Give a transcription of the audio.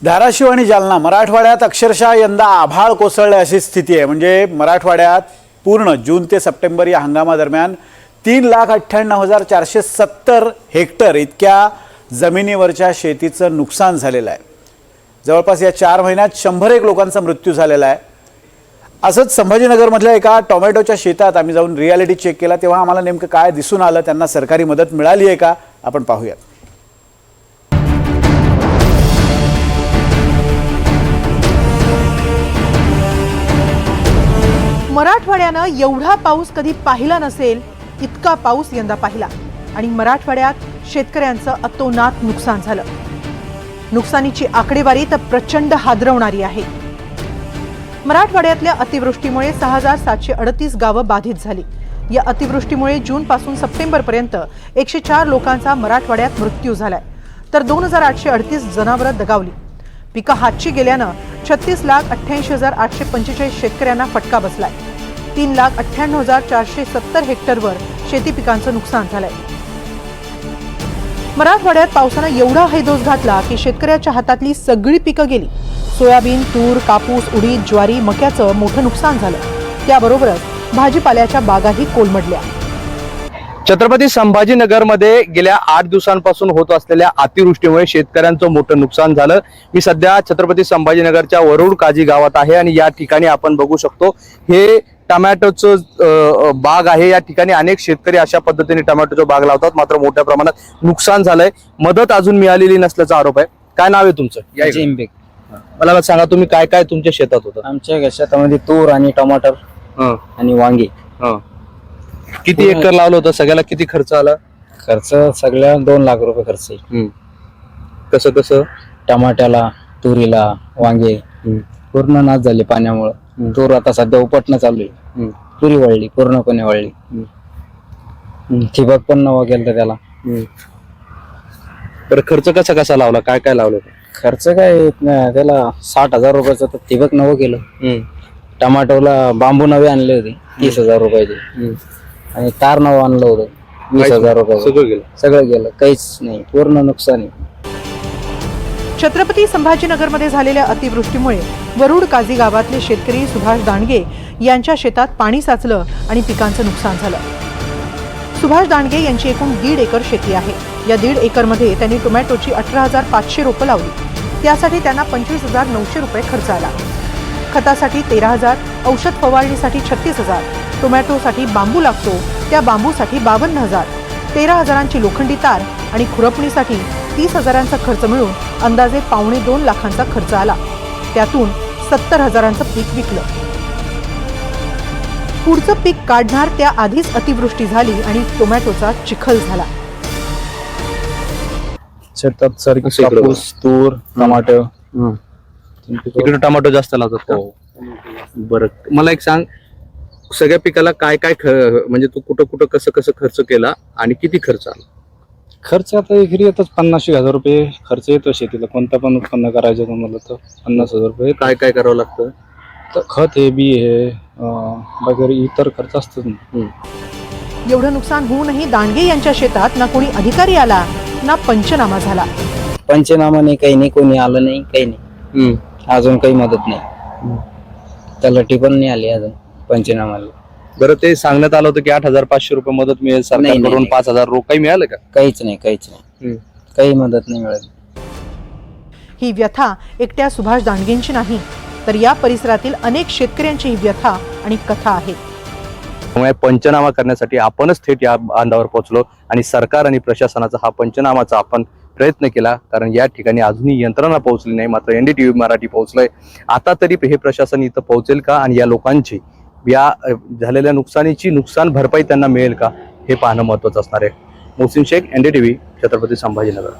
धाराशिव आणि जालना मराठवाड्यात अक्षरशः यंदा आभाळ कोसळले अशी स्थिती आहे। म्हणजे मराठवाड्यात पूर्ण जून ते सप्टेंबर या हंगामादरम्यान 3,98,470 हेक्टर इतक्या जमिनीवरच्या शेतीचं नुकसान झालेलं आहे। जवळपास या 4 महिन्यात 101 लोकांचा मृत्यू झालेला आहे। असंच संभाजीनगरमधल्या एका टोमॅटोच्या शेतात आम्ही जाऊन रियालिटी चेक केला तेव्हा आम्हाला नेमकं काय दिसून आलं, त्यांना सरकारी मदत मिळाली आहे का आपण पाहूयात। मराठवाड्यानं एवढा पाऊस कधी पाहिला नसेल इतका पाऊस यंदा पाहिला आणि मराठवाड्यात शेतकऱ्यांचं अतोनात नुकसान झालं। नुकसानीची आकडेवारी तर प्रचंड हादरवणारी आहे। मराठवाड्यातल्या अतिवृष्टीमुळे 6,738 गावं बाधित झाली। या अतिवृष्टीमुळे जून पासून सप्टेंबर पर्यंत 104 लोकांचा मराठवाड्यात मृत्यू झालाय, तर 2,838 जनावरं दगावली। पिकं हातची गेल्यानं 36,88,845 शेतकऱ्यांना फटका बसलाय। 3,98,470 हेक्टरवर शेती पिकांचं नुकसान झालंय। मराठवाड्यात पावसानं एवढा हैदोस घातला की शेतकऱ्याच्या हातातली सगळी पिकं गेली। सोयाबीन, तूर, कापूस, उडीद, ज्वारी, मक्याचं मोठं नुकसान झालं। त्याबरोबरच भाजीपाल्याच्या बागाही कोलमडल्या। छत्रपती संभाजीनगरमध्ये गेल्या 8 दिवसांपासून होत असलेल्या अतिवृष्टीमुळे शेतकऱ्यांचं मोठं नुकसान झालं। मी सध्या छत्रपती संभाजीनगरच्या वरुड काजी गावात आहे आणि या ठिकाणी आपण बघू शकतो हे टोमॅटोचं बाग आहे। या ठिकाणी अनेक शेतकरी अशा पद्धतीने टोमॅटोचं बाग लावतात, मात्र मोठ्या प्रमाणात नुकसान झालंय। मदत अजून मिळालेली नसल्याचा आरोप आहे। काय नाव आहे तुमचं? जिंबेक। मला सांगा तुम्ही काय काय तुमच्या शेतात होतं? आमच्या शेतामध्ये तूर आणि टमाटर आणि वांगी। किती एकर लावलं होतं? सगळ्याला किती खर्च आला? खर्च सगळ्या 2 लाख रुपये खर्च आहे। कसं कसं? टमाट्याला, तुरीला, वांगे पूर्ण नाश झाले पाण्यामुळे। तूर आता सध्या उपटणं चालू आहे। तुरी वळली, पूर्णपणे वळली। ठिबक पण नवं केलं त्याला। बरं, खर्च कसा कसा लावला? काय काय लावलं? खर्च काय त्याला 60,000 रुपयाचं तर ठिबक नवं केलं। टमाटोला बांबू नवे आणले होते 30,000 रुपयाचे आणि तार नवं आणलं होतं 20,000 रुपये। सगळं गेलं, काहीच नाही, पूर्ण नुकसान आहे। छत्रपती संभाजीनगरमध्ये झालेल्या अतिवृष्टीमुळे वरुड काजी गावातले शेतकरी सुभाष दांडगे यांच्या शेतात पाणी साचलं आणि पिकांचं नुकसान झालं। सुभाष दांडगे यांची एकूण 1.5 एकर शेती आहे। या 1.5 एकरमध्ये त्यांनी टोमॅटोची 18,500 रोपं लावली। त्यासाठी त्यांना 25,900 रुपये खर्च आला। खतासाठी 13,000, औषध फवारणीसाठी 36,000, टोमॅटोसाठी बांबू लागतो त्या बांबूसाठी 52,000, 13,000ची लोखंडी तार आणि खुरपणीसाठी 30,000चा खर्च मिळून अंदाजे 1.25 लाखांचा खर्च आला। त्यातून 70,000चं पीक विकलं। पुढचं पीक काढणार त्या आधीच अतिवृष्टी झाली आणि टोमॅटोचा चिखल झाला। शेतात सारखी कापूस, तूर, टमाटर। इकडे टमाटो जास्त लावतात का? बरं, मला एक सांग, सगळ्या पिकाला काय काय म्हणजे तू कुठं कुठं कसं कसं खर्च केला आणि किती खर्च आला? खर्च आता एकरी येतच 50,000 रुपये खर्च येतो शेतीला। कोणता पण उत्पन्न करायचं तुम्हाला तर 50,000 रुपये। काय काय करावं लागतं? तर खत हे, बी हे, वगैरे इतर खर्च असतात। एवढं नुकसान होऊनही दांडगे यांच्या शेतात ना कोणी अधिकारी आला ना पंचनामा झाला। पंचनामा नाही, काही नाही, कोणी आलं नाही, काही नाही। अजून काही मदत नाही, तलाठी पण नाही आली अजून पंचनामाला। बरं, ते सांगण्यात आलं होतं की 8,500 रुपये मदत मिळेल सरकारकडून, 5,000 काही मिळालं का? काहीच नाही, काहीच नाही, काही मदत नाही मिळाली। ही व्यथा एकट्या सुभाष दांडगेंची नाही, तर या परिसरातील अनेक शेतकऱ्यांची ही व्यथा आणि कथा आहे। त्यामुळे पंचनामा करण्यासाठी आपणच थेट या बांधावर पोहोचलो आणि सरकार आणि प्रशासनाचा हा पंचनामाचा आपण प्रयत्न केला, कारण या ठिकाणी अजूनही यंत्रणा पोहोचली नाही। मात्र NDTV मराठी पोहोचलंय। आता तरी हे प्रशासन इथं पोहोचेल का आणि या लोकांची या झालेल्या नुकसानीची नुकसान भरपाई त्यांना मिळेल का हे पाहणं महत्त्वाचं असणार आहे। मोहसिन शेख, NDTV, छत्रपती संभाजीनगर।